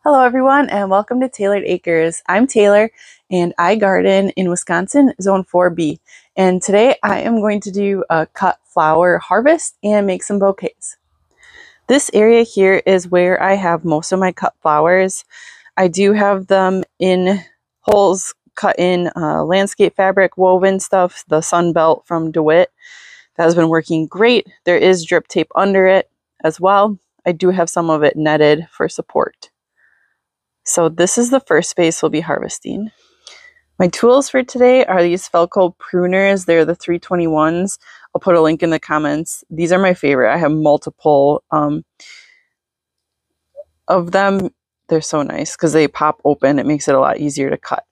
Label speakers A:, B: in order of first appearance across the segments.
A: Hello everyone and welcome to Tailored Acres. I'm Taylor and I garden in Wisconsin, Zone 4B. And today I am going to do a cut flower harvest and make some bouquets. This area here is where I have most of my cut flowers. I do have them in holes cut in landscape fabric, woven stuff, the Sunbelt from DeWitt. That has been working great. There is drip tape under it as well. I do have some of it netted for support. So this is the first space we'll be harvesting. My tools for today are these Felco pruners. They're the 321s. I'll put a link in the comments. These are my favorite. I have multiple of them. They're so nice because they pop open. It makes it a lot easier to cut.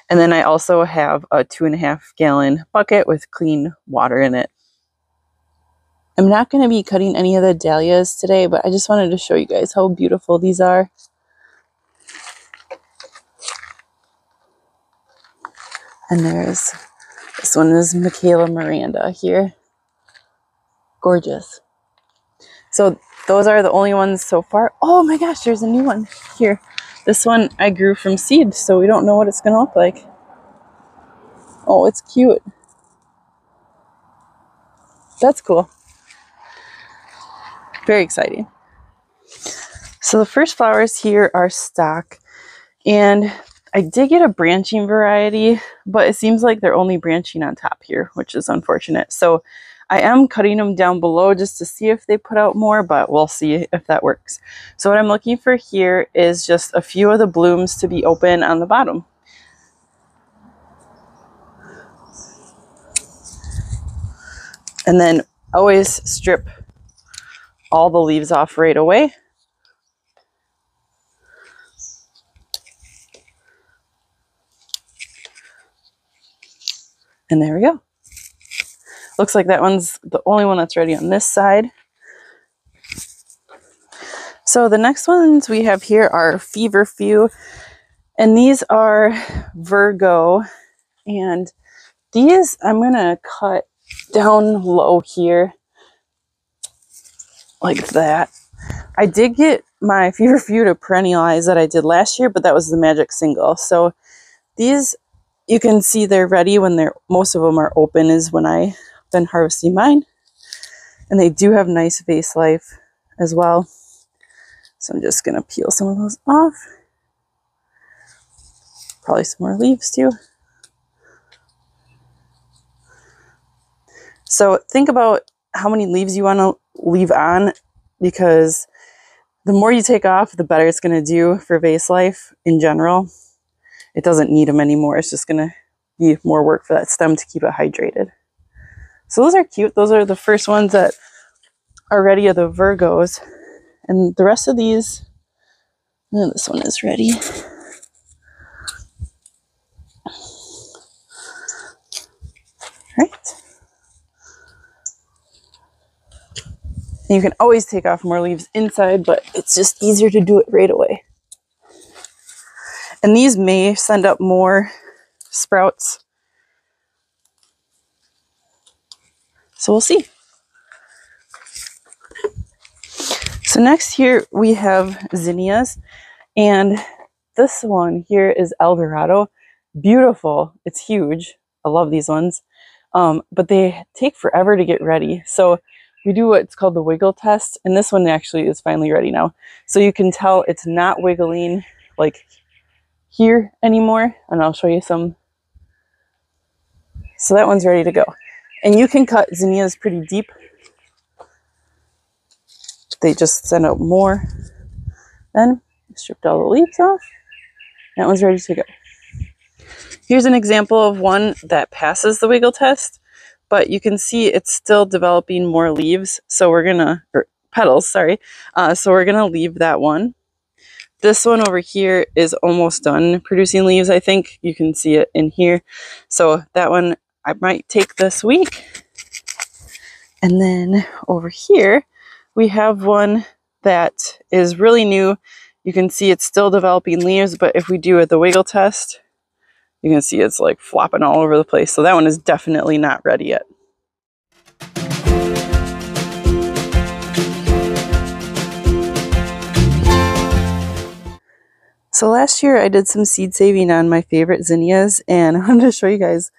A: And then I also have a 2.5 gallon bucket with clean water in it. I'm not going to be cutting any of the dahlias today, but I just wanted to show you guys how beautiful these are. And this one is Michaela Miranda here. Gorgeous. So those are the only ones so far. Oh my gosh, there's a new one here. This one I grew from seed, so we don't know what it's going to look like. Oh, it's cute. That's cool. Very exciting. So the first flowers here are stock. And I did get a branching variety, but it seems like they're only branching on top here, which is unfortunate. So I am cutting them down below just to see if they put out more, but we'll see if that works. So what I'm looking for here is just a few of the blooms to be open on the bottom. And then always strip all the leaves off right away. And there we go. Looks like that one's the only one that's ready on this side. So the next ones we have here are Feverfew, and these are Virgo. And these I'm gonna cut down low here, like that. I did get my Feverfew to perennialize that I did last year, but that was the magic single. So these, you can see they're ready when most of them are open is when I've been harvesting mine. And they do have nice vase life as well. So I'm just gonna peel some of those off. Probably some more leaves too. So think about how many leaves you want to leave on, because the more you take off, the better it's going to do for vase life in general. It doesn't need them anymore. It's just going to be more work for that stem to keep it hydrated. So those are cute. Those are the first ones that are ready, are the Virgos. And the rest of these, and this one is ready. Right. You can always take off more leaves inside, but it's just easier to do it right away. And these may send up more sprouts. So we'll see. So next here we have zinnias, and this one here is Eldorado. Beautiful. It's huge. I love these ones. But they take forever to get ready. So we do what's called the wiggle test, and this one actually is finally ready now. So you can tell it's not wiggling like here anymore, and I'll show you some. So that one's ready to go. And you can cut zinnias pretty deep. They just send out more. Then stripped all the leaves off. That one's ready to go. Here's an example of one that passes the wiggle test, but you can see it's still developing more leaves. So we're gonna, or petals, sorry. So we're gonna leave that one. This one over here is almost done producing leaves. I think you can see it in here. So that one I might take this week. And then over here, we have one that is really new. You can see it's still developing leaves, but if we do the wiggle test, you can see it's like flopping all over the place. So that one is definitely not ready yet. So last year I did some seed saving on my favorite zinnias, and I'm going to show you guys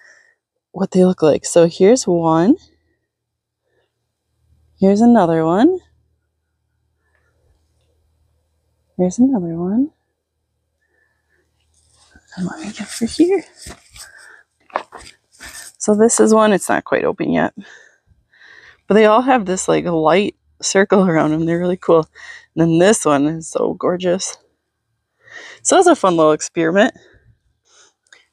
A: what they look like. So here's one. Here's another one. Here's another one. And let me get for here. So this is one, it's not quite open yet. But they all have this like light circle around them. They're really cool. And then this one is so gorgeous. So that's a fun little experiment.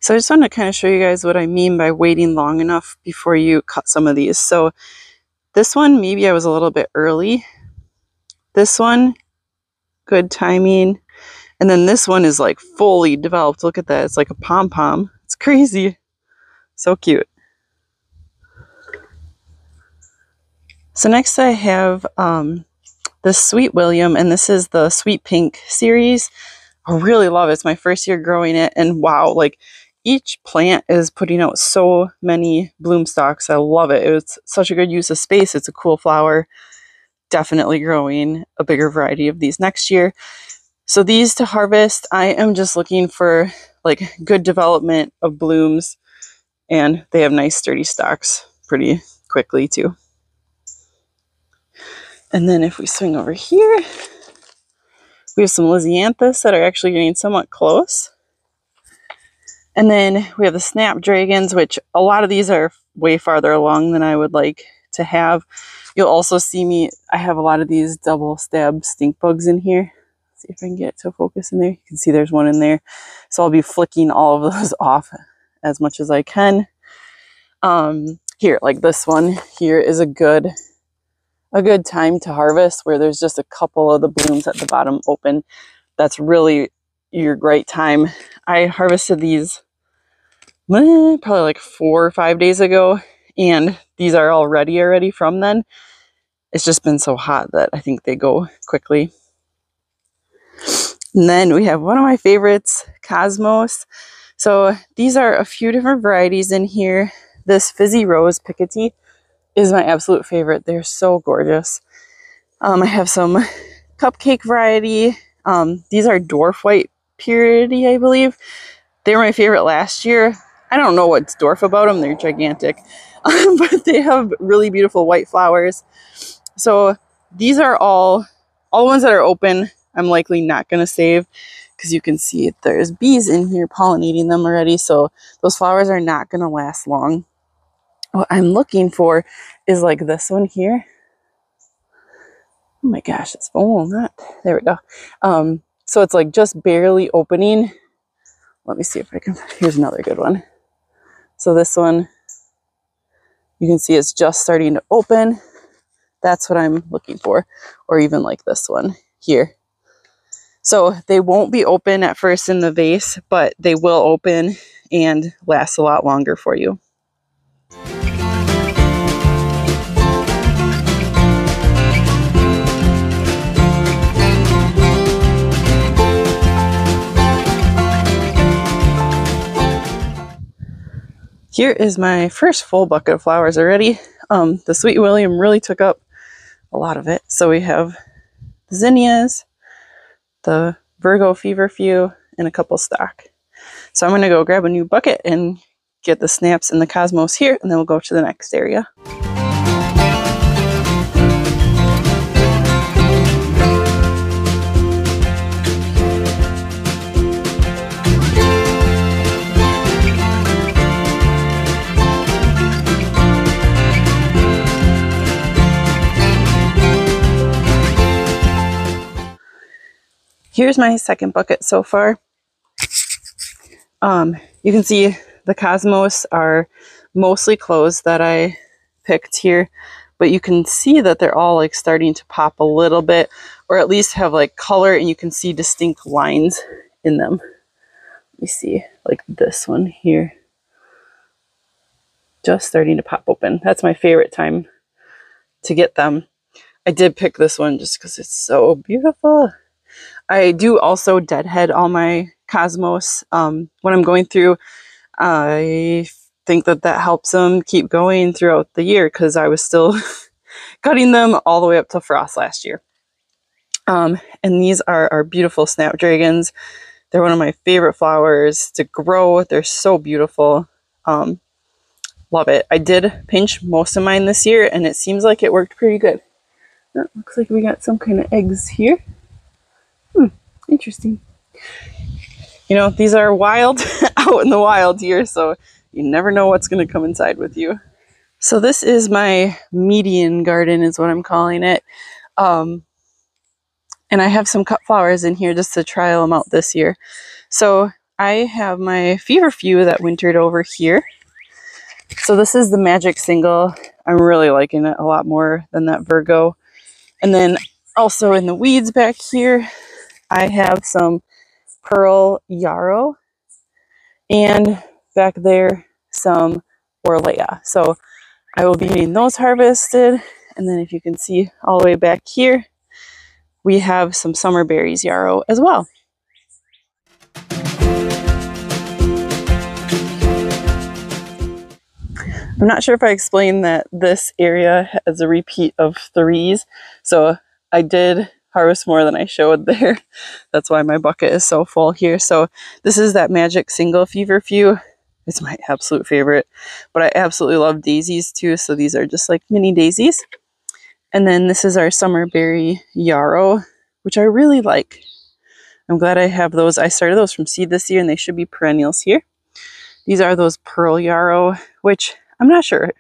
A: So I just want to kind of show you guys what I mean by waiting long enough before you cut some of these. So this one, maybe I was a little bit early. This one, good timing. And then this one is like fully developed. Look at that. It's like a pom-pom. It's crazy. So cute. So next I have this Sweet William, and this is the Sweet Pink series. I really love it. It's my first year growing it, and wow, like each plant is putting out so many bloom stalks. I love it. It's such a good use of space. It's a cool flower. Definitely growing a bigger variety of these next year. So these to harvest, I am just looking for like good development of blooms, and they have nice sturdy stalks pretty quickly too. And then if we swing over here, we have some Lisianthus that are actually getting somewhat close. And then we have the Snapdragons, which a lot of these are way farther along than I would like to have. You'll also see me, I have a lot of these double stab stink bugs in here. Let's see if I can get it to focus in there. You can see there's one in there. So I'll be flicking all of those off as much as I can. Here, like this one here is a good time to harvest, where there's just a couple of the blooms at the bottom open. That's really your great time. I harvested these probably like 4 or 5 days ago, and these are all ready already from then. It's just been so hot that I think they go quickly. And then we have one of my favorites, Cosmos. So these are a few different varieties in here. This Fizzy Rose Picotee is my absolute favorite. They're so gorgeous. I have some cupcake variety. These are Dwarf White Purity, I believe. They were my favorite last year. I don't know what's dwarf about them. They're gigantic. But they have really beautiful white flowers. So these are all the ones that are open, I'm likely not going to save, because you can see there's bees in here pollinating them already. So those flowers are not going to last long. What I'm looking for is like this one here. Oh my gosh, it's not. There we go. So it's like just barely opening. Let me see if I can. Here's another good one. So this one, you can see it's just starting to open. That's what I'm looking for. Or even like this one here. So they won't be open at first in the vase, but they will open and last a lot longer for you. Here is my first full bucket of flowers already. The Sweet William really took up a lot of it. So we have the zinnias, the Virgo Feverfew, and a couple stock. So I'm going to go grab a new bucket and get the snaps and the Cosmos here, and then we'll go to the next area. Here's my second bucket so far. You can see the Cosmos are mostly closed that I picked here, but you can see that they're all like starting to pop a little bit, or at least have like color, and you can see distinct lines in them. Let me see, like this one here. Just starting to pop open. That's my favorite time to get them. I did pick this one just because it's so beautiful. I do also deadhead all my Cosmos when I'm going through. I think that helps them keep going throughout the year, because I was still cutting them all the way up to frost last year. And these are our beautiful Snapdragons. They're one of my favorite flowers to grow. They're so beautiful. Love it. I did pinch most of mine this year, and it seems like it worked pretty good. Oh, looks like we got some kind of eggs here. Interesting. You know, these are wild, out in the wild here, so you never know what's going to come inside with you. So this is my median garden, is what I'm calling it. And I have some cut flowers in here just to try them out this year. So I have my feverfew that wintered over here. So this is the Magic Single. I'm really liking it a lot more than that Virgo. And then also in the weeds back here, I have some Pearl Yarrow, and back there some Orlea. So I will be getting those harvested. And then if you can see all the way back here, we have some Summer Berries Yarrow as well. I'm not sure if I explained that this area has a repeat of 3s. So I did harvest more than I showed there. That's why my bucket is so full here. So this is that Magic Single Feverfew. It's my absolute favorite, but I absolutely love daisies too. So these are just like mini daisies. And then this is our Summer Berry Yarrow, which I really like. I'm glad I have those. I started those from seed this year, and they should be perennials here. These are those Pearl Yarrow, which I'm not sure.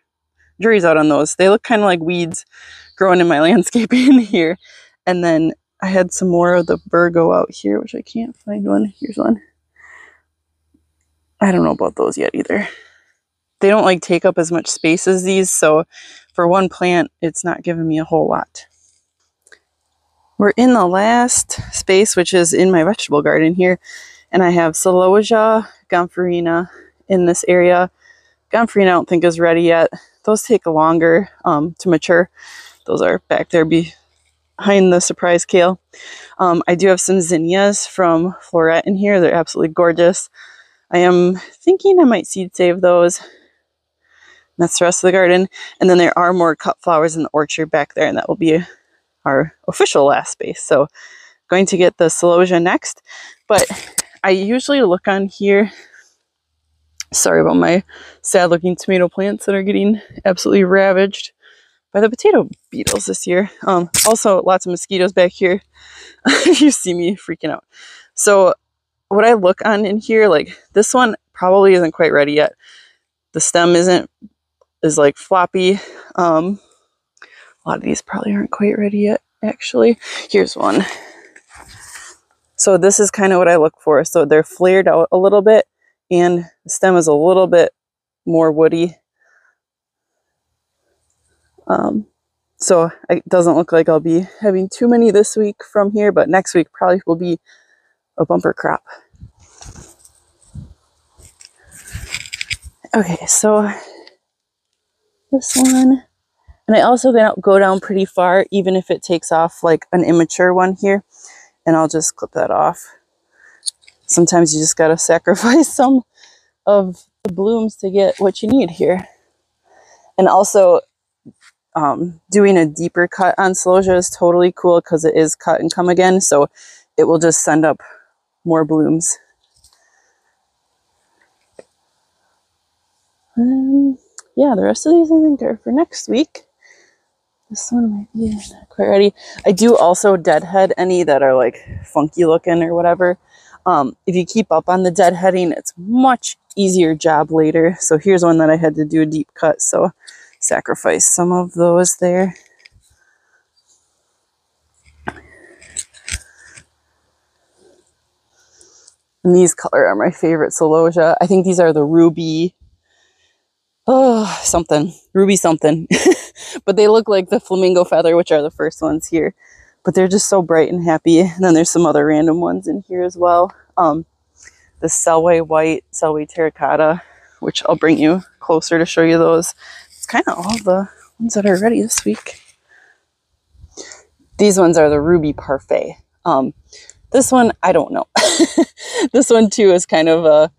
A: Jury's out on those. They look kind of like weeds growing in my landscaping here. And then I had some more of the Virgo out here, which I can't find one. Here's one. I don't know about those yet either. They don't like take up as much space as these, so for one plant, it's not giving me a whole lot. We're in the last space, which is in my vegetable garden here, and I have Celosia, Gomphrena in this area. Gomphrena I don't think is ready yet. Those take longer to mature. Those are back there behind the surprise kale. I do have some zinnias from Floret in here. They're absolutely gorgeous. I am thinking I might seed save those. That's the rest of the garden. And then there are more cut flowers in the orchard back there, and that will be our official last space. So going to get the Celosia next. But I usually look on here. Sorry about my sad looking tomato plants that are getting absolutely ravaged by the potato beetles this year. Also lots of mosquitoes back here. You see me freaking out. So what I look on in here, like this one probably isn't quite ready yet. The stem is like floppy. A lot of these probably aren't quite ready yet, actually. Here's one. So this is kind of what I look for. So they're flared out a little bit, and the stem is a little bit more woody. So it doesn't look like I'll be having too many this week from here, but next week probably will be a bumper crop. Okay, so this one, and I also go down pretty far, even if it takes off like an immature one here, and I'll just clip that off. Sometimes you just gotta sacrifice some of the blooms to get what you need here. And also, doing a deeper cut on Celosia is totally cool because it is cut and come again, so it will just send up more blooms. Yeah, the rest of these I think are for next week. This one might be not quite ready. I do also deadhead any that are like funky looking or whatever. If you keep up on the deadheading, it's much easier job later. So here's one that I had to do a deep cut, so sacrifice some of those there. And these color are my favorite Celosia. I think these are the Ruby, Ruby something. But they look like the Flamingo Feather, which are the first ones here. But they're just so bright and happy. And then there's some other random ones in here as well. The Selway White, Selway Terracotta, which I'll bring you closer to show you those. It's kind of all the ones that are ready this week. These ones are the Ruby Parfait. This one, I don't know. This one too is kind of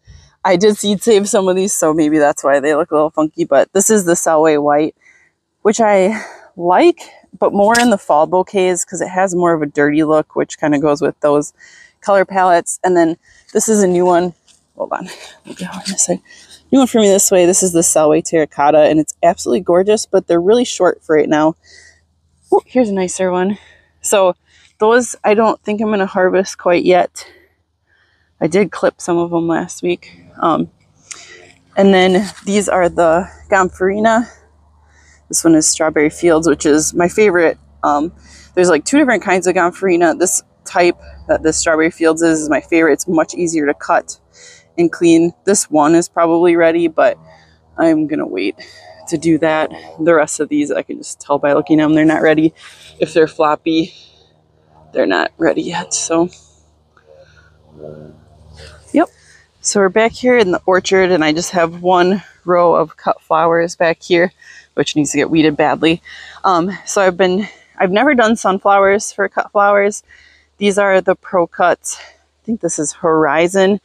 A: I did seed save some of these, so maybe that's why they look a little funky. But this is the Selway White, which I like, but more in the fall bouquets because it has more of a dirty look, which kind of goes with those color palettes. And then this is a new one. Hold on. We'll go on this side. New one for me this way. This is the Selway Terracotta, and it's absolutely gorgeous, but they're really short for right now. Ooh, here's a nicer one. So those I don't think I'm going to harvest quite yet. I did clip some of them last week. And then these are the Gomphrena. This one is Strawberry Fields, which is my favorite. There's like 2 different kinds of Gomphrena. This type that this Strawberry Fields is my favorite. It's much easier to cut and clean. This one is probably ready, but I'm gonna wait to do that. The rest of these I can just tell by looking at them they're not ready. If they're floppy, they're not ready yet. So yep. So we're back here in the orchard, and I just have one row of cut flowers back here, which needs to get weeded badly. So I've never done sunflowers for cut flowers. These are the Pro Cuts. I think this is Horizon.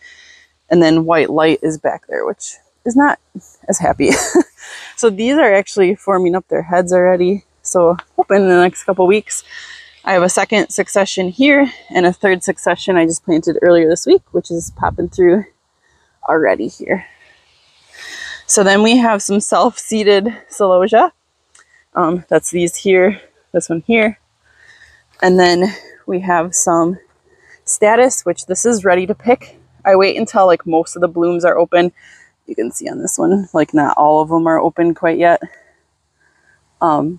A: And then White Light is back there, which is not as happy. So these are actually forming up their heads already. So hoping in the next couple weeks, I have a second succession here and a third succession I just planted earlier this week, which is popping through already here. So then we have some self-seeded celosia. That's these here, this one here. And then we have some Statice, which this is ready to pick. I wait until like most of the blooms are open. You can see on this one, like not all of them are open quite yet. And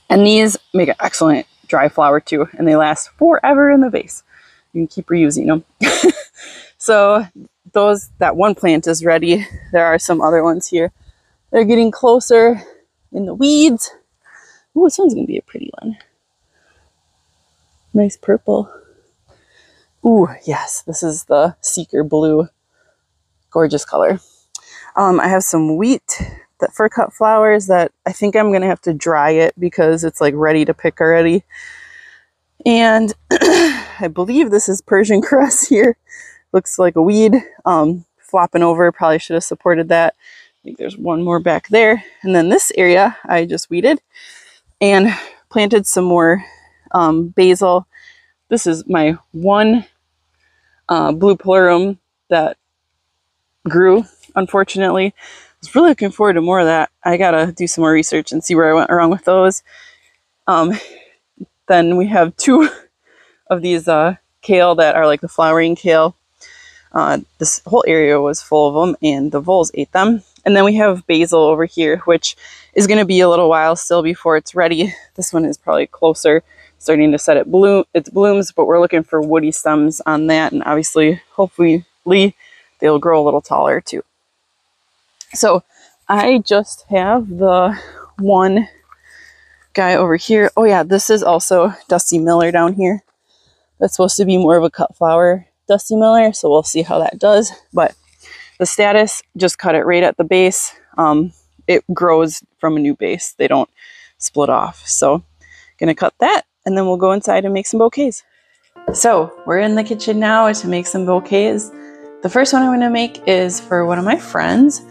A: these make an excellent dry flower too, and they last forever in the vase. You can keep reusing them. So that one plant is ready. There are some other ones here. They're getting closer in the weeds. Ooh, this one's gonna be a pretty one. Nice purple. Ooh, yes, this is the Seeker Blue. Gorgeous color. I have some wheat for cut flowers that I think I'm gonna have to dry it because it's like ready to pick already. And I believe this is Persian cress here. Looks like a weed flopping over. Probably should have supported that. I think there's one more back there. And then this area I just weeded and planted some more basil. This is my one blue pleurum that grew, unfortunately. I was really looking forward to more of that. I gotta do some more research and see where I went wrong with those. Then we have 2 of these kale that are like the flowering kale. This whole area was full of them, and the voles ate them. And then we have basil over here, which is going to be a little while still before it's ready. This one is probably closer, starting to set its blooms, but we're looking for woody stems on that. And obviously, hopefully, they'll grow a little taller too. So I just have the one guy over here. Oh yeah, this is also Dusty Miller down here. That's supposed to be more of a cut flower Dusty Miller, so we'll see how that does. But the Statice, just cut it right at the base. It grows from a new base. They don't split off. So gonna cut that, and then we'll go inside and make some bouquets. So we're in the kitchen now to make some bouquets. The first one I'm gonna make is for one of my friends.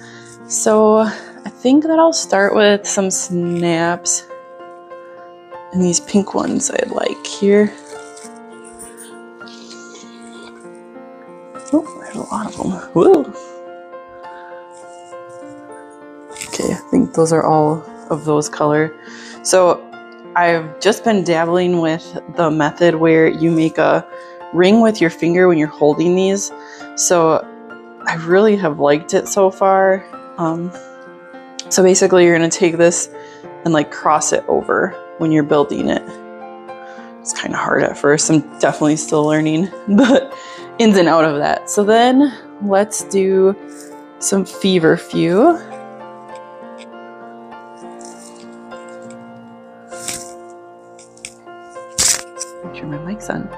A: So I think that I'll start with some snaps. And these pink ones I like here. Oh, there's a lot of them. Whoa. Okay, I think those are all of those color. So I've just been dabbling with the method where you make a ring with your finger when you're holding these. So I really have liked it so far. So basically you're gonna take this and like cross it over when you're building it. It's kind of hard at first. I'm definitely still learning the ins and out of that. So then let's do some feverfew. Make sure my mic's on.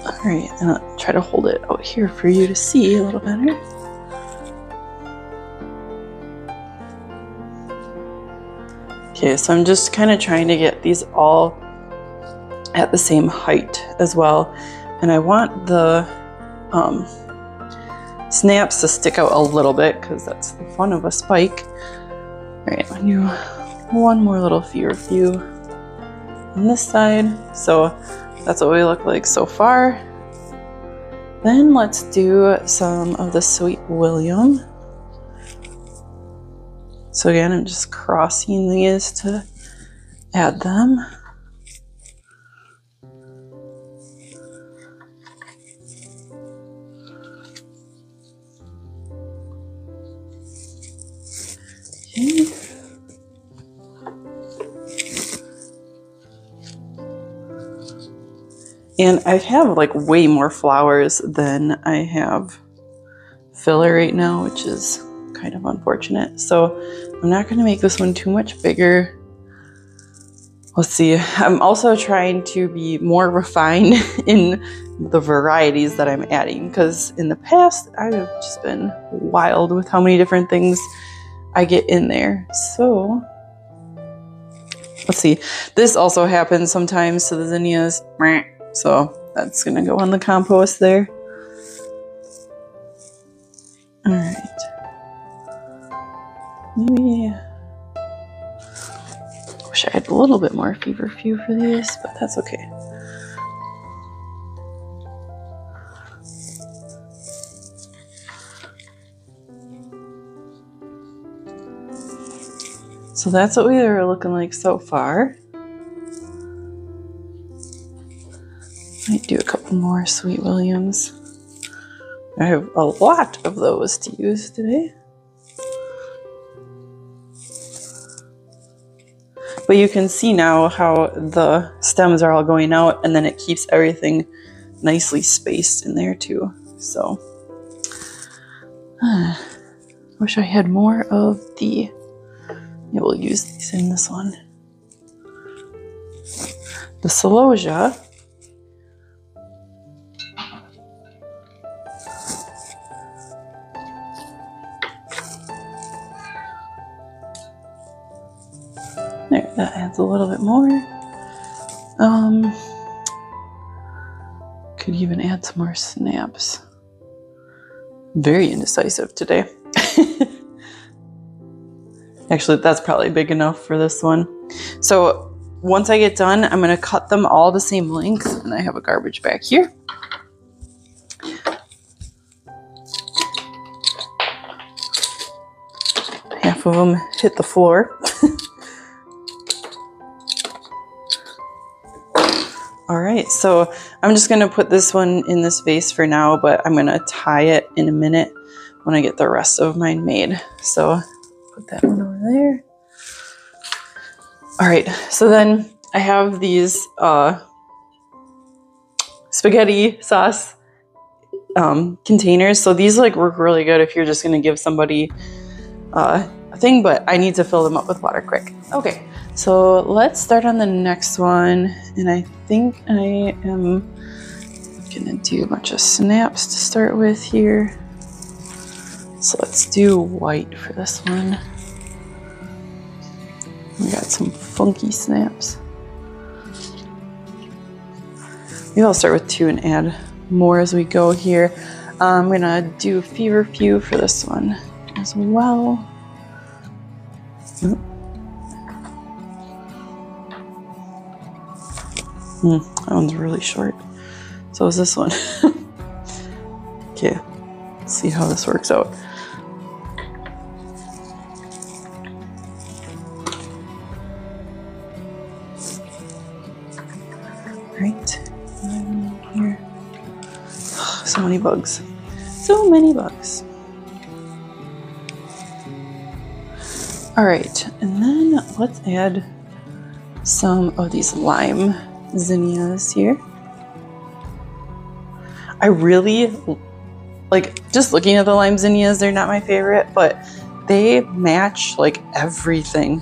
A: All right, and I'll try to hold it out here for you to see a little better. Okay, so I'm just kind of trying to get these all at the same height as well. And I want the snaps to stick out a little bit because that's the fun of a spike. All right, I'm gonna do one more little feverfew. on this side. So that's what we look like so far. Then let's do some of the Sweet William. So again, I'm just crossing these to add them. Okay. And I have like way more flowers than I have filler right now, which is kind of unfortunate. So I'm not going to make this one too much bigger. Let's see. I'm also trying to be more refined in the varieties that I'm adding, because in the past I've just been wild with how many different things I get in there. So let's see. This also happens sometimes to the zinnias. So that's going to go on the compost there. All right. Maybe wish I had a little bit more feverfew for these, but that's okay. So that's what we are looking like so far. Might do a couple more Sweet Williams. I have a lot of those to use today. But you can see now how the stems are all going out, and then it keeps everything nicely spaced in there too. So, wish I had more of the, yeah, we'll use these in this one. The celosia. There, that adds a little bit more. Could even add some more snaps. Very indecisive today. Actually, that's probably big enough for this one. So once I get done, I'm going to cut them all the same length, and I have a garbage bag here. Half of them hit the floor. All right, so I'm just gonna put this one in this vase for now, but I'm gonna tie it in a minute when I get the rest of mine made. So put that one over there. All right, so then I have these spaghetti sauce containers. So these like work really good if you're just gonna give somebody a thing, but I need to fill them up with water quick. Okay. So let's start on the next one, and I think I am gonna do a bunch of snaps to start with here. So let's do white for this one. We got some funky snaps. Maybe I'll start with 2 and add more as we go here. I'm gonna do feverfew for this one as well. That one's really short. So is this one. Okay, let's see how this works out. Right, here. So many bugs. So many bugs. All right, and then let's add some of these lime zinnias here. I really like, just looking at the lime zinnias, they're not my favorite, but they match like everything.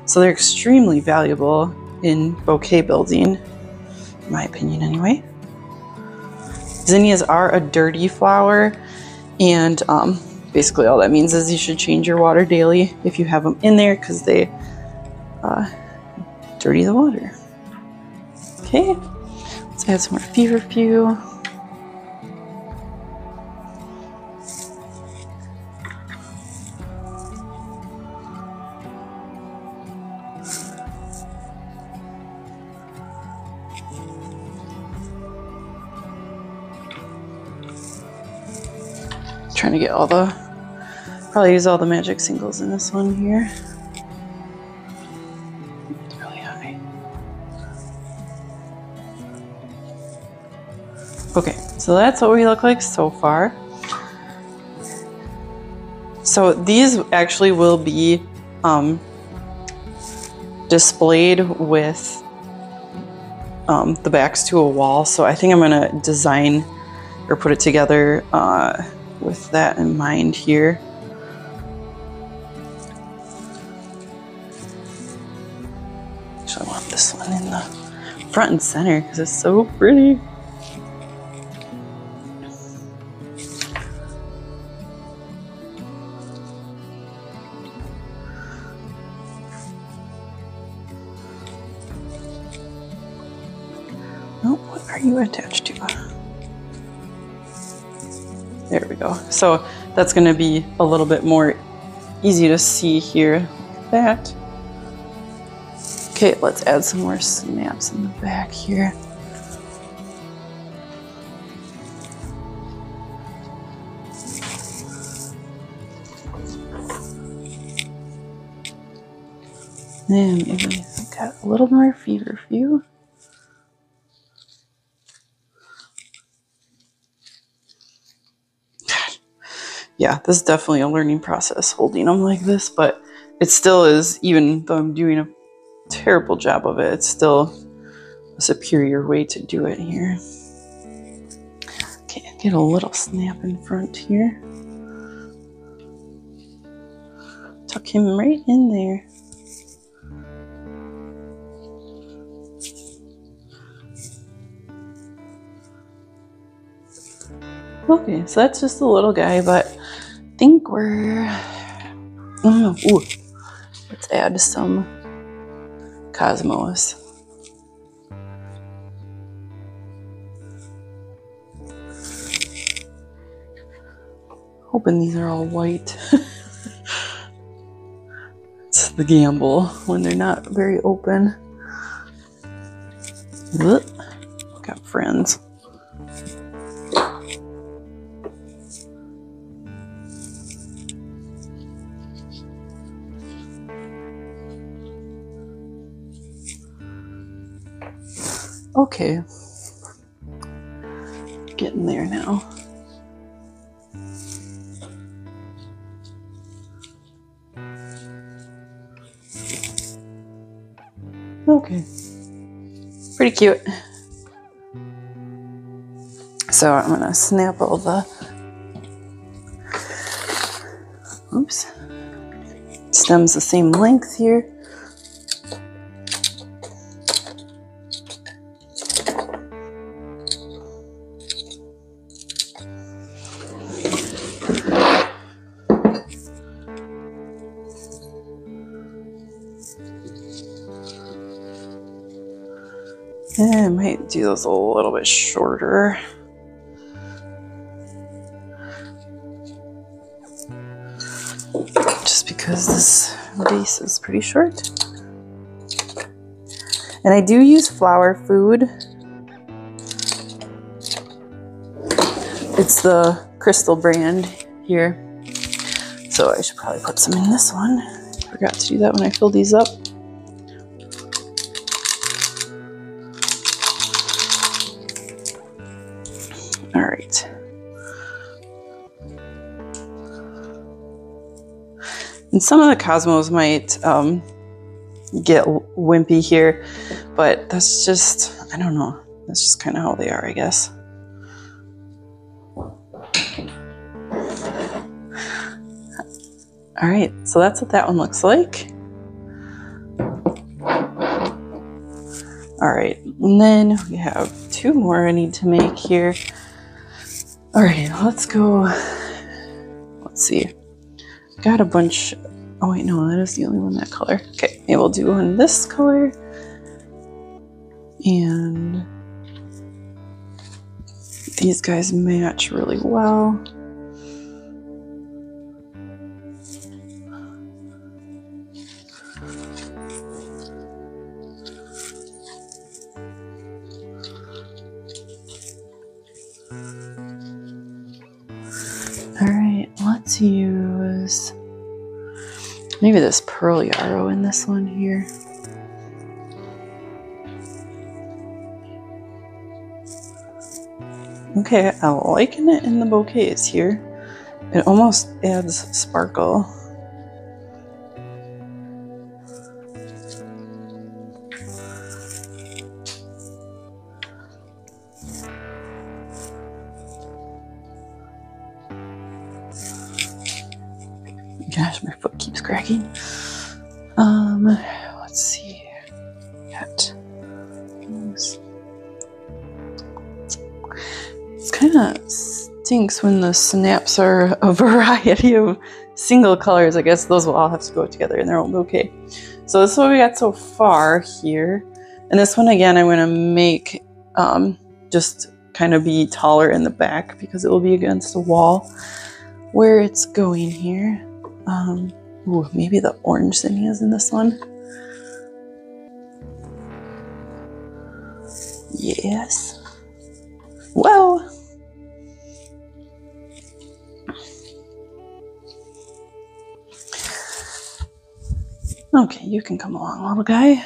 A: So they're extremely valuable in bouquet building, in my opinion anyway. Zinnias are a dirty flower, and basically all that means is you should change your water daily if you have them in there, because they dirty the water. Okay, let's add some more feverfew. trying to get all the, probably use all the magic singles in this one here. It's really high. Okay, so that's what we look like so far. So these actually will be displayed with the backs to a wall. So I think I'm gonna design or put it together with that in mind here. Actually, I want this one in the front and center because it's so pretty. Oh, what are you attached to? There we go. So that's going to be a little bit more easy to see here, like that. Okay, let's add some more snaps in the back here. And maybe got a little more feverfew. Yeah, this is definitely a learning process holding them like this, but it still is, even though I'm doing a terrible job of it, it's still a superior way to do it here. Okay, get a little snap in front here. Tuck him right in there. Okay, so that's just a little guy, but I think we're, ooh, let's add some cosmos. Hoping these are all white. It's the gamble when they're not very open. Ugh. Got friends. Okay, getting there now. Okay, pretty cute. So I'm gonna snap all the, oops, stems the same length here. And I might do those a little bit shorter. Just because this base is pretty short. And I do use flower food. It's the Crystal brand here. So I should probably put some in this one. Forgot to do that when I filled these up. All right. And some of the cosmos might get wimpy here, but that's just, I don't know. That's just kind of how they are, I guess. All right, so that's what that one looks like. All right, and then we have two more I need to make here. All right, let's go. Let's see. Got a bunch. Oh wait, no, that is the only one that color. Okay, maybe we'll do one this color. And these guys match really well. All right. let's use maybe this pearl yarrow in this one here. Okay, I'm liking it in the bouquets here. It almost adds sparkle. Gosh, my foot keeps cracking. Let's see. Got those. It's kind of stinks when the snaps are a variety of single colors. I guess those will all have to go together in their own bouquet. So this is what we got so far here. And this one, again, I'm going to make just kind of be taller in the back because it will be against the wall where it's going here. Ooh, maybe the orange zinnias in this one. Yes. Well. Okay, you can come along, little guy.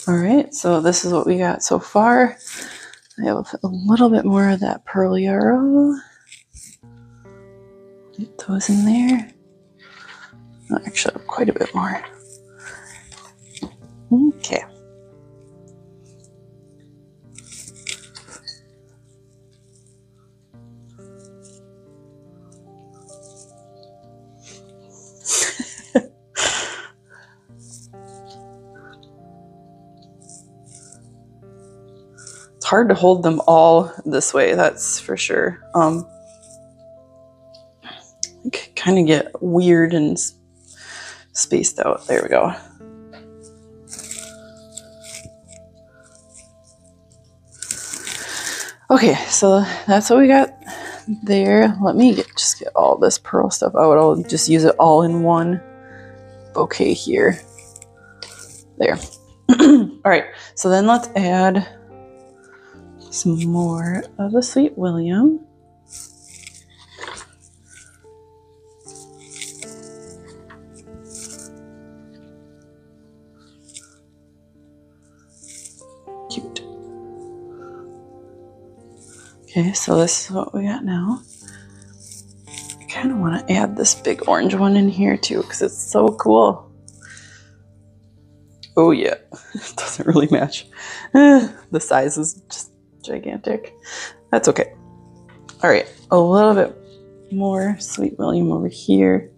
A: All right, so this is what we got so far. I have a little bit more of that pearl yarrow. Get those in there. Oh, actually, quite a bit more. Okay. It's hard to hold them all this way, that's for sure. Kind of get weird and spaced out. There we go. Okay, so that's what we got there. Let me just get all this pearl stuff out. I'll just use it all in one bouquet here. There. All right, so then let's add some more of the Sweet William. Cute. Okay, so this is what we got now. I kind of want to add this big orange one in here too because it's so cool. Oh yeah, it doesn't really match. The size is just gigantic. That's okay. All right, a little bit more Sweet William over here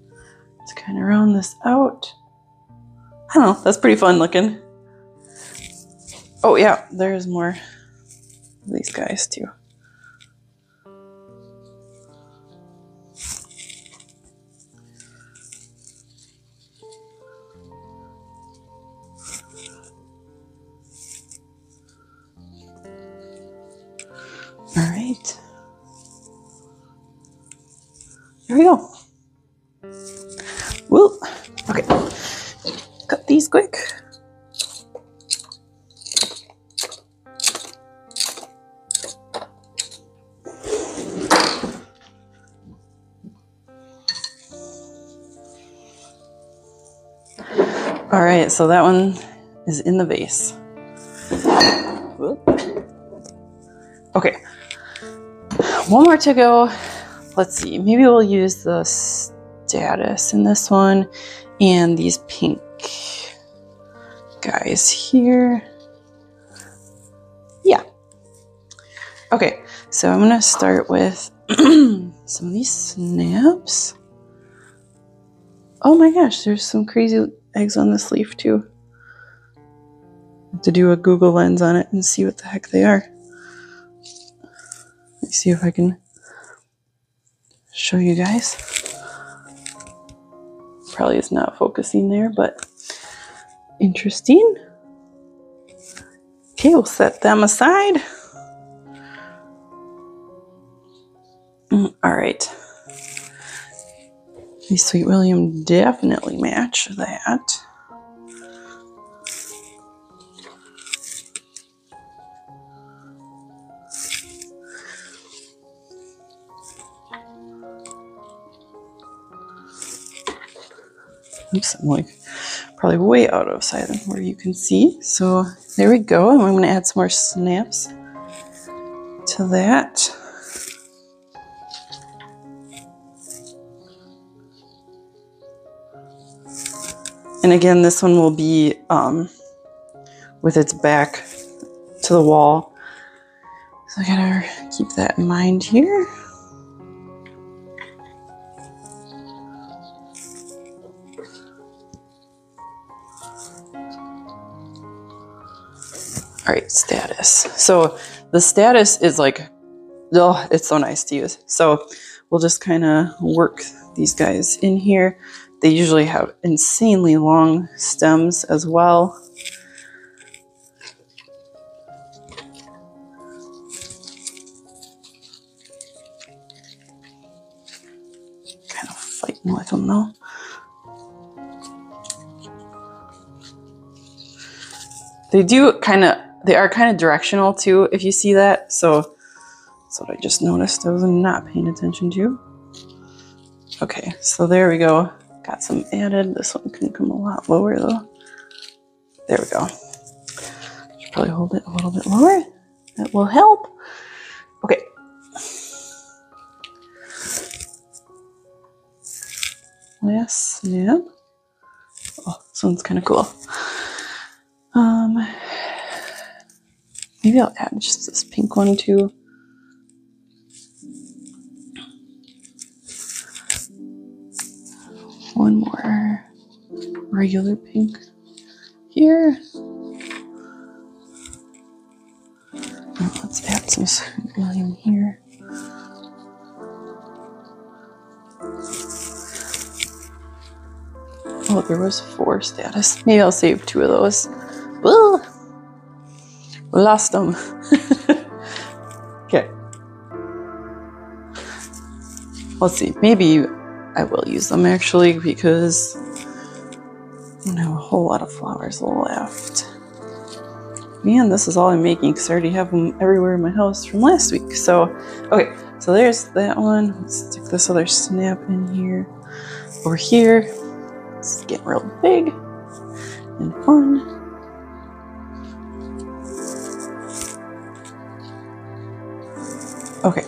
A: to kind of round this out. I don't know, that's pretty fun looking. Oh yeah, there's more of these guys too. All right. There we go. Whoop. Okay. Cut these quick. All right, so that one is in the vase. Whoop. Okay. One more to go. Let's see, maybe we'll use the status in this one and these pink guys here. Yeah. Okay, so I'm gonna start with some of these snaps. Oh my gosh, there's some crazy eggs on this leaf too. I have to do a Google Lens on it and see what the heck they are. Let me see if I can show you guys. Probably is not focusing there, but interesting. Okay, we'll set them aside. All right. These Sweet William definitely match that. Oops, I'm like probably way out of sight where you can see. So there we go. And I'm going to add some more snaps to that. And again, this one will be with its back to the wall. So I gotta keep that in mind here. All right, status. So the status is like, oh, it's so nice to use. So we'll just kind of work these guys in here. They usually have insanely long stems as well. Kind of fighting with them though. They are kind of directional too, if you see that. So that's what I just noticed I was not paying attention to. Okay, so there we go. Got some added. This one can come a lot lower though. There we go. Should probably hold it a little bit lower. That will help. Okay. Last snap. Oh, this one's kind of cool. Maybe I'll add just this pink one too. One more regular pink here. And let's add some lime here. Oh, there was 4 status. Maybe I'll save 2 of those. Woo! We lost them. Okay. Let's see. Maybe I will use them actually because I don't have a whole lot of flowers left. Man, this is all I'm making because I already have them everywhere in my house from last week. So, okay. So there's that one. Let's stick this other snap in here. Over here. It's getting real big and fun. Okay. I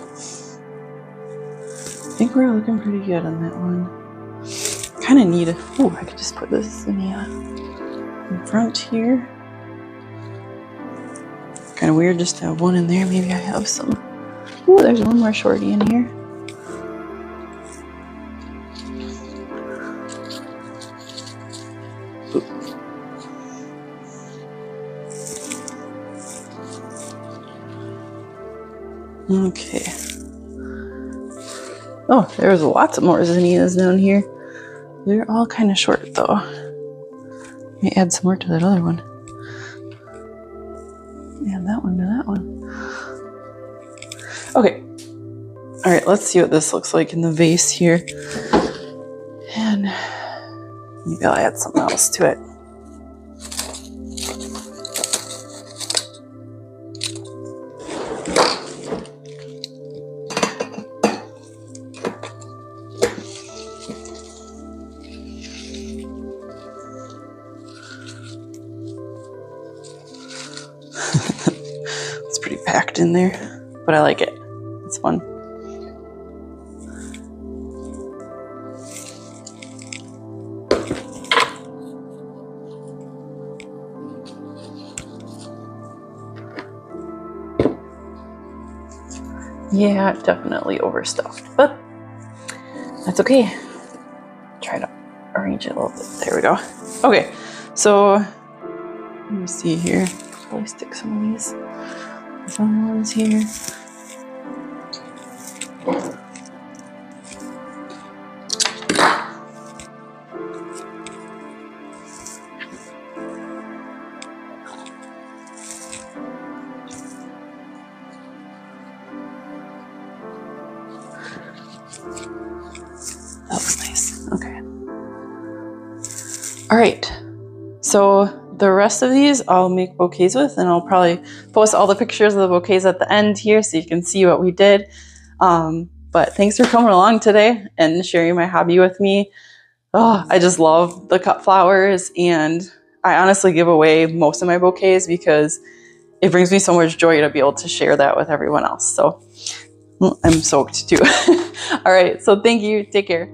A: think we're looking pretty good on that one. Kind of need oh, I could just put this in front here. Kind of weird just to have one in there. Maybe I have some. Oh, there's one more shorty in here. Okay. Oh, there's lots of more zinnias down here. They're all kind of short though. Let me add some more to that other one. Add that one to that one. Okay. All right, let's see what this looks like in the vase here. And maybe I'll add something else to it. It's pretty packed in there, but I like it. It's fun. Yeah, definitely overstuffed, but that's okay. Try to arrange it a little bit. There we go. Okay, so let me see here. Probably stick some of these other ones here. That looks nice. Okay. All right. So the rest of these I'll make bouquets with, and I'll probably post all the pictures of the bouquets at the end here so you can see what we did. But thanks for coming along today and sharing my hobby with me. Oh, I just love the cut flowers, and I honestly give away most of my bouquets because it brings me so much joy to be able to share that with everyone else. So I'm soaked too. All right, so thank you. Take care.